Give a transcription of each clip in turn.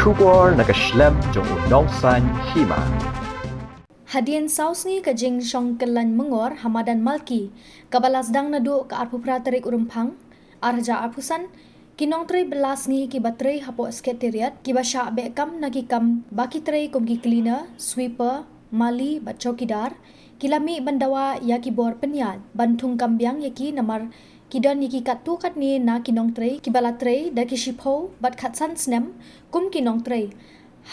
Shubor nakaslem jong Nongtrei Hima. Hadien Sngi ke jing shong kelan mengor Hamadan Malki kabalas dang nadu ke arpu praterik urumpang arja arpusan Nongtrei belas ngi ki batrei hapo sekretariat ki basha bekam nagi kam baki trei kum ki cleaner sweeper mali bat chokidar kilami bandawa ya ki bor penyat bantung kambyang ya ki namar kidan yaki katu kat ni na Nongtrei ki balatrei da ki shipho bat khatsan snem kum Nongtrei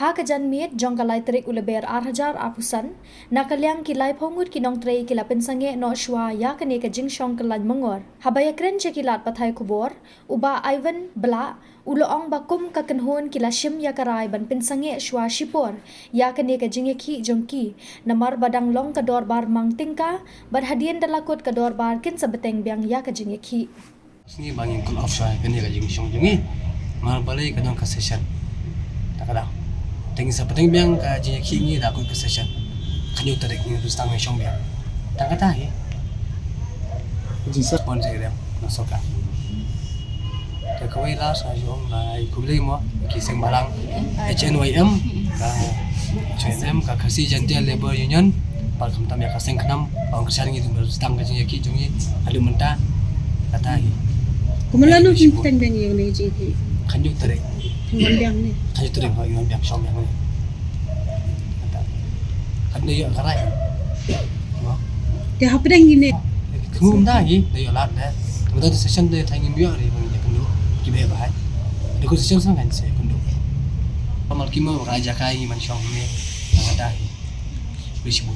ha kajan miet jong kalai terik uleber arhajar apusan na kalyang kilai phongut Nongtrei kila Pynsangeh no Shuwa ya kane ka jingshong kalan mengor habaya kren chekilat pathai kubor uba Ivan Bylla uloong bakum ka kenhon kila shim ya karai ban Pynsangeh Shuwa shipor ya kane ka Jingïakhih jongki namar badang long ka Dorbar Mang Tyngka bad Hadien dalakot ka Dorbar kin sa Bteng biang ya ka Jingïakhih Sngi bangin kul offshore kene ka jingshong jongi mar balai ka dong ka session takada Tengah sa Bteng biang ka Jingïakhih ni da ko ka session kanyo tarik ni rustang shong biang takata hi jinsa sponsor dia nasoka ka kawai la sa jong la kublai mo ki seng balang HNYM ka HNM ka khasi jantia labor union par kham tam ya ka seng khnam ang kasar ngi rustang ka Jingïakhih jongi alu menta kata hi Kumulano Bteng biang yung Jingïakhih kanyo tarik Tinggal biang ni. Kayu terima dengan biang shom yang ni. Kan dia karai. Dia apa dah gini? Kumum dah ni, dia lat dah. Kemudian session dia tanya dia ni bang dia kundu. Kibai bahai. Dia ku session sang kan saya kundu. Pamal kimo raja kai man shom ni. Ada. Bisbu.